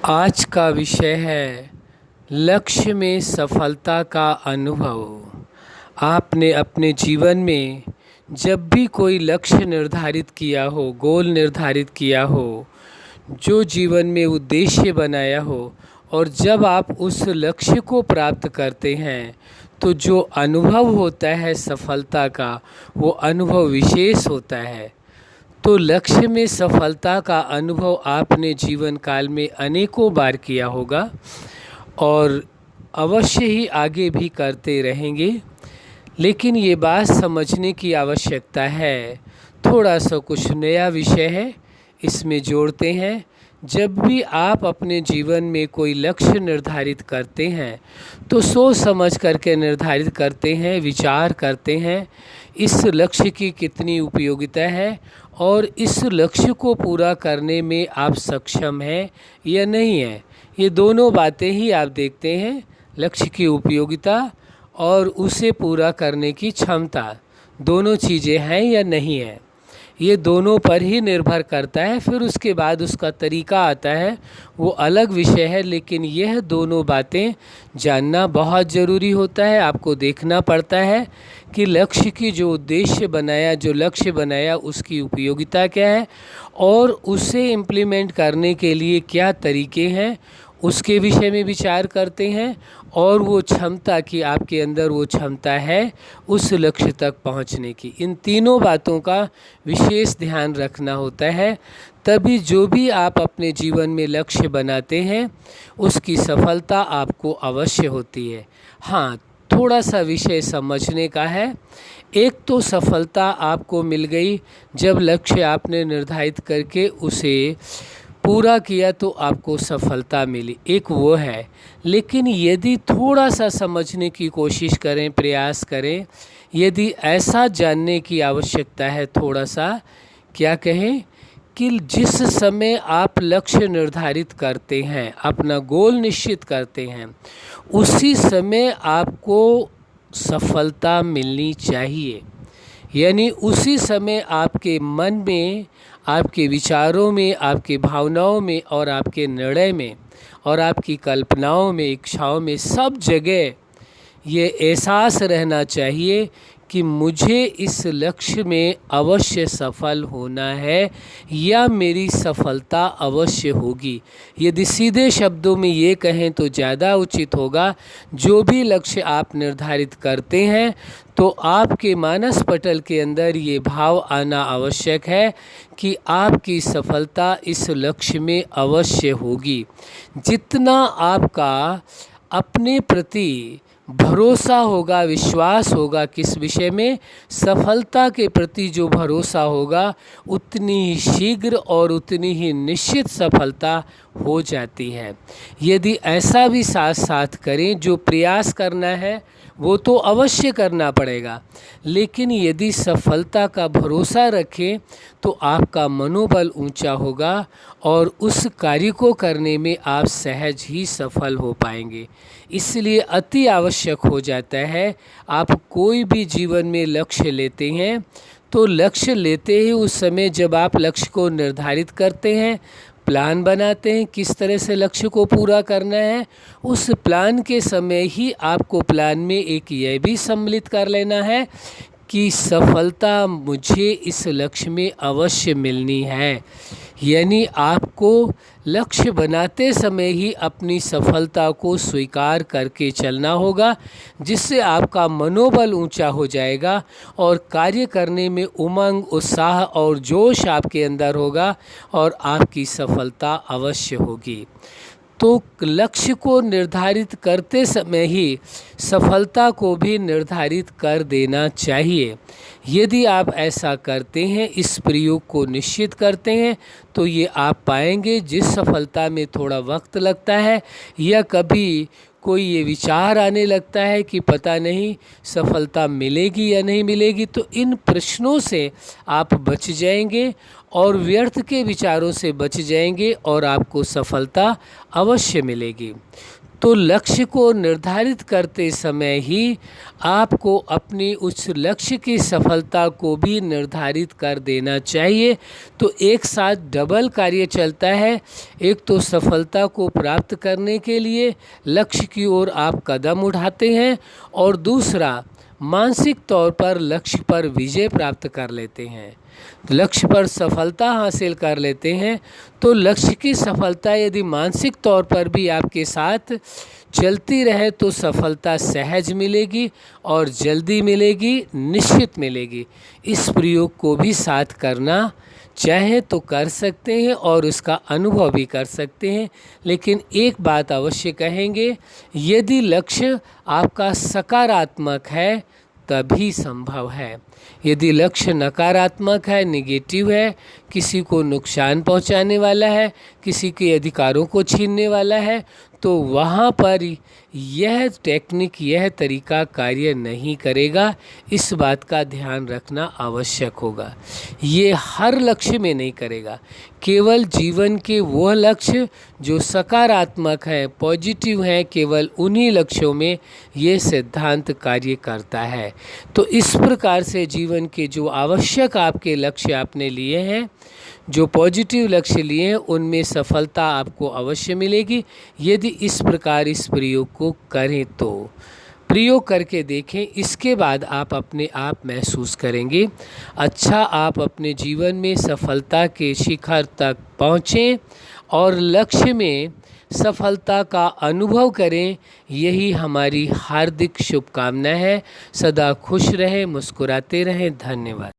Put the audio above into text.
आज का विषय है लक्ष्य में सफलता का अनुभव। आपने अपने जीवन में जब भी कोई लक्ष्य निर्धारित किया हो, गोल निर्धारित किया हो, जो जीवन में उद्देश्य बनाया हो, और जब आप उस लक्ष्य को प्राप्त करते हैं तो जो अनुभव होता है सफलता का, वो अनुभव विशेष होता है। तो लक्ष्य में सफलता का अनुभव आपने जीवन काल में अनेकों बार किया होगा और अवश्य ही आगे भी करते रहेंगे। लेकिन ये बात समझने की आवश्यकता है, थोड़ा सा कुछ नया विषय है, इसमें जोड़ते हैं। जब भी आप अपने जीवन में कोई लक्ष्य निर्धारित करते हैं तो सोच समझ करके निर्धारित करते हैं, विचार करते हैं इस लक्ष्य की कितनी उपयोगिता है और इस लक्ष्य को पूरा करने में आप सक्षम हैं या नहीं है। ये दोनों बातें ही आप देखते हैं, लक्ष्य की उपयोगिता और उसे पूरा करने की क्षमता, दोनों चीज़ें हैं या नहीं है, ये दोनों पर ही निर्भर करता है। फिर उसके बाद उसका तरीका आता है, वो अलग विषय है। लेकिन यह दोनों बातें जानना बहुत ज़रूरी होता है। आपको देखना पड़ता है कि लक्ष्य की जो उद्देश्य बनाया, जो लक्ष्य बनाया, उसकी उपयोगिता क्या है और उसे इम्प्लीमेंट करने के लिए क्या तरीके हैं, उसके विषय में विचार करते हैं। और वो क्षमता कि आपके अंदर वो क्षमता है उस लक्ष्य तक पहुंचने की, इन तीनों बातों का विशेष ध्यान रखना होता है। तभी जो भी आप अपने जीवन में लक्ष्य बनाते हैं उसकी सफलता आपको अवश्य होती है। हाँ, थोड़ा सा विषय समझने का है। एक तो सफलता आपको मिल गई जब लक्ष्य आपने निर्धारित करके उसे पूरा किया तो आपको सफलता मिली, एक वो है। लेकिन यदि थोड़ा सा समझने की कोशिश करें, प्रयास करें, यदि ऐसा जानने की आवश्यकता है, थोड़ा सा क्या कहें कि जिस समय आप लक्ष्य निर्धारित करते हैं, अपना गोल निश्चित करते हैं, उसी समय आपको सफलता मिलनी चाहिए। यानी उसी समय आपके मन में, आपके विचारों में, आपके भावनाओं में और आपके निर्णय में और आपकी कल्पनाओं में, इच्छाओं में, सब जगह ये एहसास रहना चाहिए कि मुझे इस लक्ष्य में अवश्य सफल होना है या मेरी सफलता अवश्य होगी। यदि सीधे शब्दों में ये कहें तो ज़्यादा उचित होगा। जो भी लक्ष्य आप निर्धारित करते हैं तो आपके मानस पटल के अंदर ये भाव आना आवश्यक है कि आपकी सफलता इस लक्ष्य में अवश्य होगी। जितना आपका अपने प्रति भरोसा होगा, विश्वास होगा, किस विषय में, सफलता के प्रति जो भरोसा होगा, उतनी ही शीघ्र और उतनी ही निश्चित सफलता हो जाती है। यदि ऐसा भी साथ साथ करें, जो प्रयास करना है वो तो अवश्य करना पड़ेगा, लेकिन यदि सफलता का भरोसा रखें तो आपका मनोबल ऊंचा होगा और उस कार्य को करने में आप सहज ही सफल हो पाएंगे। इसलिए अति आवश्यक हो जाता है, आप कोई भी जीवन में लक्ष्य लेते हैं तो लक्ष्य लेते ही उस समय जब आप लक्ष्य को निर्धारित करते हैं, प्लान बनाते हैं किस तरह से लक्ष्य को पूरा करना है, उस प्लान के समय ही आपको प्लान में एक यह भी सम्मिलित कर लेना है कि सफलता मुझे इस लक्ष्य में अवश्य मिलनी है। यानी आपको लक्ष्य बनाते समय ही अपनी सफलता को स्वीकार करके चलना होगा, जिससे आपका मनोबल ऊंचा हो जाएगा और कार्य करने में उमंग, उत्साह और जोश आपके अंदर होगा और आपकी सफलता अवश्य होगी। तो लक्ष्य को निर्धारित करते समय ही सफलता को भी निर्धारित कर देना चाहिए। यदि आप ऐसा करते हैं, इस प्रयोग को निश्चित करते हैं, तो ये आप पाएंगे जिस सफलता में थोड़ा वक्त लगता है या कभी कोई ये विचार आने लगता है कि पता नहीं सफलता मिलेगी या नहीं मिलेगी, तो इन प्रश्नों से आप बच जाएंगे और व्यर्थ के विचारों से बच जाएंगे और आपको सफलता अवश्य मिलेगी। तो लक्ष्य को निर्धारित करते समय ही आपको अपनी उस लक्ष्य की सफलता को भी निर्धारित कर देना चाहिए। तो एक साथ डबल कार्य चलता है। एक तो सफलता को प्राप्त करने के लिए लक्ष्य की ओर आप कदम उठाते हैं और दूसरा मानसिक तौर पर लक्ष्य पर विजय प्राप्त कर लेते हैं, लक्ष्य पर सफलता हासिल कर लेते हैं। तो लक्ष्य की सफलता यदि मानसिक तौर पर भी आपके साथ चलती रहे तो सफलता सहज मिलेगी और जल्दी मिलेगी, निश्चित मिलेगी। इस प्रयोग को भी साथ करना चाहे तो कर सकते हैं और उसका अनुभव भी कर सकते हैं। लेकिन एक बात अवश्य कहेंगे, यदि लक्ष्य आपका सकारात्मक है तभी संभव है। यदि लक्ष्य नकारात्मक है, नेगेटिव है, किसी को नुकसान पहुंचाने वाला है, किसी के अधिकारों को छीनने वाला है, तो वहाँ पर यह टेक्निक, यह तरीका कार्य नहीं करेगा। इस बात का ध्यान रखना आवश्यक होगा। ये हर लक्ष्य में नहीं करेगा, केवल जीवन के वह लक्ष्य जो सकारात्मक है, पॉजिटिव हैं, केवल उन्हीं लक्ष्यों में ये सिद्धांत कार्य करता है। तो इस प्रकार से जीवन के जो आवश्यक आपके लक्ष्य आपने लिए हैं, जो पॉजिटिव लक्ष्य लिए हैं, उनमें सफलता आपको अवश्य मिलेगी यदि इस प्रकार इस प्रयोग को करें तो। प्रयोग करके देखें, इसके बाद आप अपने आप महसूस करेंगे। अच्छा, आप अपने जीवन में सफलता के शिखर तक पहुँचें और लक्ष्य में सफलता का अनुभव करें। यही हमारी हार्दिक शुभकामना है। सदा खुश रहें, मुस्कुराते रहें। धन्यवाद।